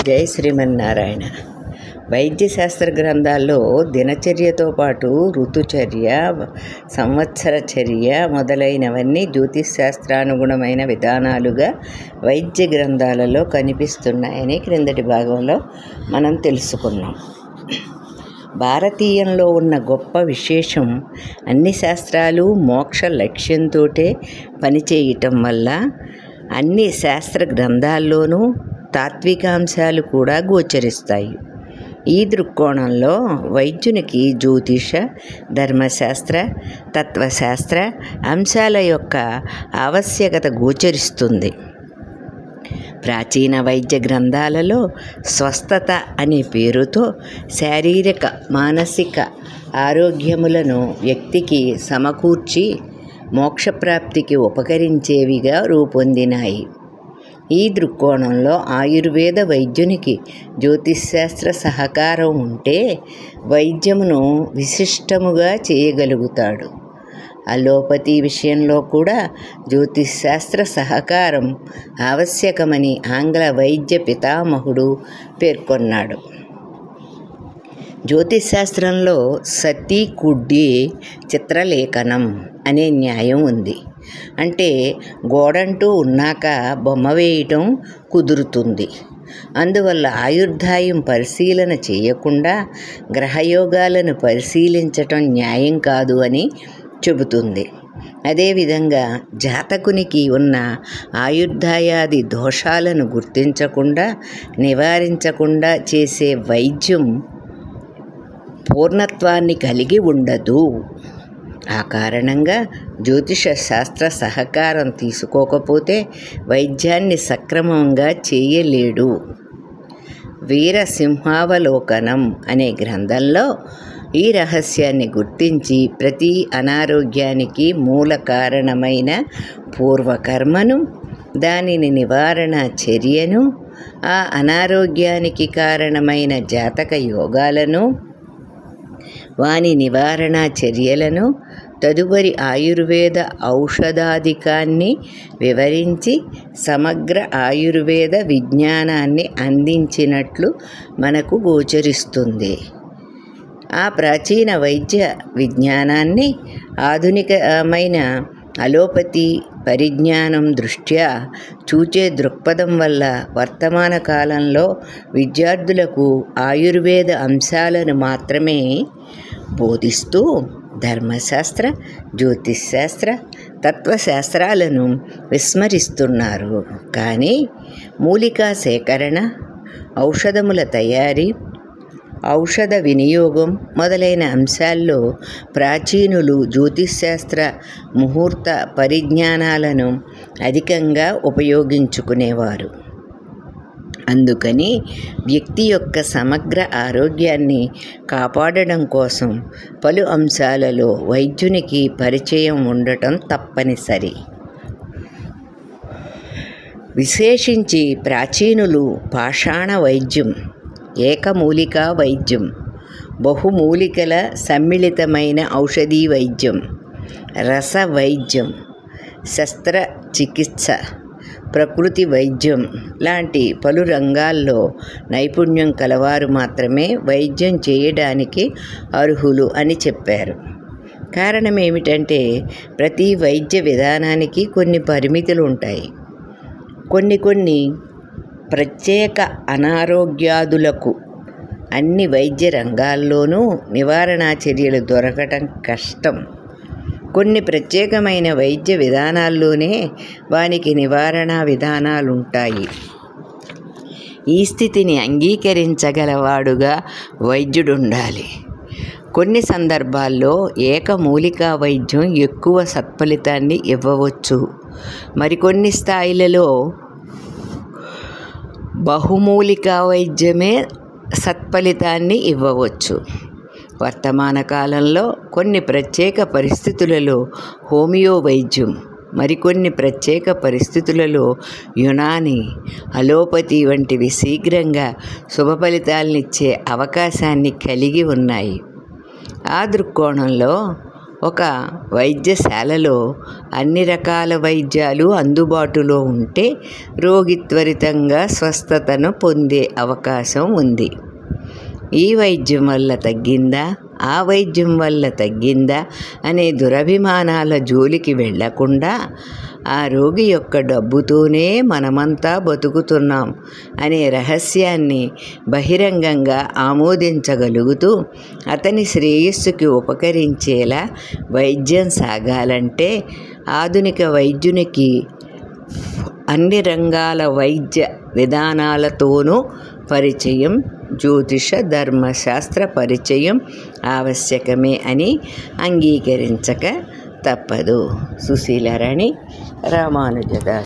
జై శ్రీమన్నారాయణ. వైద్యశాస్త్ర గ్రంథాల్లో దినచర్యతో పాటు ఋతుచర్య, సంవత్సరచర్య మొదలైనవన్నీ జ్యోతిశాస్త్రానుగుణమైన విధానాలుగా వైద్య గ్రంథాలలో కనిపిస్తున్నాయని క్రిందటి భాగంలో మనం తెలుసుకున్నాం. భారతీయంలో ఉన్న గొప్ప విశేషం అన్ని శాస్త్రాలు మోక్ష లక్ష్యంతోటే పనిచేయటం వల్ల అన్ని శాస్త్ర గ్రంథాల్లోనూ తాత్వికాంశాలు కూడా గోచరిస్తాయి. ఈ దృక్కోణంలో వైద్యునికి జ్యోతిష, ధర్మశాస్త్ర, తత్వశాస్త్ర అంశాల యొక్క ఆవశ్యకత గోచరిస్తుంది. ప్రాచీన వైద్య గ్రంథాలలో స్వస్థత అనే పేరుతో శారీరక, మానసిక ఆరోగ్యములను వ్యక్తికి సమకూర్చి మోక్షప్రాప్తికి ఉపకరించేవిగా రూపొందినాయి. ఈ దృక్కోణంలో ఆయుర్వేద వైద్యునికి జ్యోతిశాస్త్ర సహకారం ఉంటే వైద్యమును విశిష్టముగా చేయగలుగుతాడు. అలోపతి విషయంలో కూడా జ్యోతిశాస్త్ర సహకారం ఆవశ్యకమని ఆంగ్ల వైద్య పితామహుడు పేర్కొన్నాడు. జ్యోతిశాస్త్రంలో సతీ కుడ్డి చిత్రలేఖనం అనే న్యాయం ఉంది. అంటే గోడంటూ ఉన్నాక బొమ్మ వేయటం కుదురుతుంది. అందువల్ల ఆయుర్దాయం పరిశీలన చేయకుండా గ్రహయోగాలను పరిశీలించటం న్యాయం కాదు అని చెబుతుంది. అదేవిధంగా జాతకునికి ఉన్న ఆయుర్దాయాది దోషాలను గుర్తించకుండా, నివారించకుండా చేసే వైద్యం పూర్ణత్వాన్ని కలిగి ఉండదు. ఆ కారణంగా జ్యోతిష శాస్త్ర సహకారం తీసుకోకపోతే వైద్యాన్ని సక్రమంగా చేయలేడు. వీరసింహావలోకనం అనే గ్రంథంలో ఈ రహస్యాన్ని గుర్తించి ప్రతి అనారోగ్యానికి మూల కారణమైన పూర్వకర్మను, దానిని నివారణ చర్యను, ఆ అనారోగ్యానికి కారణమైన జాతక యోగాలను, వాని నివారణ చర్యలను, తదుపరి ఆయుర్వేద ఔషధాధికాన్ని వివరించి సమగ్ర ఆయుర్వేద విజ్ఞానాన్ని అందించినట్లు మనకు గోచరిస్తుంది. ఆ ప్రాచీన వైద్య విజ్ఞానాన్ని ఆధునికమైన అలోపతి పరిజ్ఞానం దృష్ట్యా చూచే దృక్పథం వల్ల వర్తమాన కాలంలో విద్యార్థులకు ఆయుర్వేద అంశాలను మాత్రమే బోధిస్తూ ధర్మశాస్త్ర, జ్యోతిశాస్త్ర, తత్వశాస్త్రాలను విస్మరిస్తున్నారు. కానీ మూలికా సేకరణ, ఔషధముల తయారీ, ఔషధ వినియోగం మొదలైన అంశాల్లో ప్రాచీనులు జ్యోతిశాస్త్ర ముహూర్త పరిజ్ఞానాలను అధికంగా ఉపయోగించుకునేవారు. అందుకని వ్యక్తి యొక్క సమగ్ర ఆరోగ్యాన్ని కాపాడడం కోసం పలు అంశాలలో వైద్యునికి పరిచయం ఉండటం తప్పనిసరి. విశేషించి ప్రాచీనులు పాషాణ వైద్యం, ఏకమూలికా వైద్యం, బహుమూలికల సమ్మిళితమైన ఔషధీ వైద్యం, రస వైద్యం, శస్త్రచికిత్స, ప్రకృతి వైద్యం లాంటి పలు రంగాల్లో నైపుణ్యం కలవారు మాత్రమే వైద్యం చేయడానికి అర్హులు అని చెప్పారు. కారణం ఏమిటంటే ప్రతి వైద్య విధానానికి కొన్ని పరిమితులు ఉంటాయి. కొన్ని ప్రత్యేక అనారోగ్యాదులకు అన్ని వైద్య రంగాల్లోనూ నివారణా చర్యలు దొరకటం కష్టం. కొన్ని ప్రత్యేకమైన వైద్య విధానాల్లోనే వానికి నివారణా విధానాలుంటాయి. ఈ స్థితిని అంగీకరించగలవాడుగా వైద్యుడుండాలి. కొన్ని సందర్భాల్లో ఏకమూలికా వైద్యం ఎక్కువ సత్ఫలితాన్ని ఇవ్వవచ్చు. మరికొన్ని స్థాయిలలో బహుమూలికా వైద్యమే సత్ఫలితాన్ని ఇవ్వవచ్చు. వర్తమాన కాలంలో కొన్ని ప్రత్యేక పరిస్థితులలో హోమియో వైద్యం, మరికొన్ని ప్రత్యేక పరిస్థితులలో యునాని, అలోపతి వంటివి శీఘ్రంగా శుభ ఫలితాలనిచ్చే అవకాశాన్ని కలిగి ఉన్నాయి. ఆ దృక్కోణంలో ఒక వైద్యశాలలో అన్ని రకాల వైద్యాలు అందుబాటులో ఉంటే రోగి త్వరితంగా స్వస్థతను పొందే అవకాశం ఉంది. ఈ వైద్యం వల్ల తగ్గిందా, ఆ వైద్యం వల్ల తగ్గిందా అనే దురభిమానాల జోలికి వెళ్లకుండా ఆ రోగి యొక్క డబ్బుతోనే మనమంతా బతుకుతున్నాం అనే రహస్యాన్ని బహిరంగంగా ఆమోదించగలుగుతూ అతని శ్రేయస్సుకి ఉపకరించేలా వైద్యం సాగాలంటే ఆధునిక వైద్యునికి అన్ని రంగాల వైద్య విధానాలతోనూ పరిచయం, జ్యోతిష ధర్మశాస్త్ర పరిచయం ఆవశ్యకమే అని అంగీకరించక తప్పదు. సుశీలారాణి, రామానుజదాస్.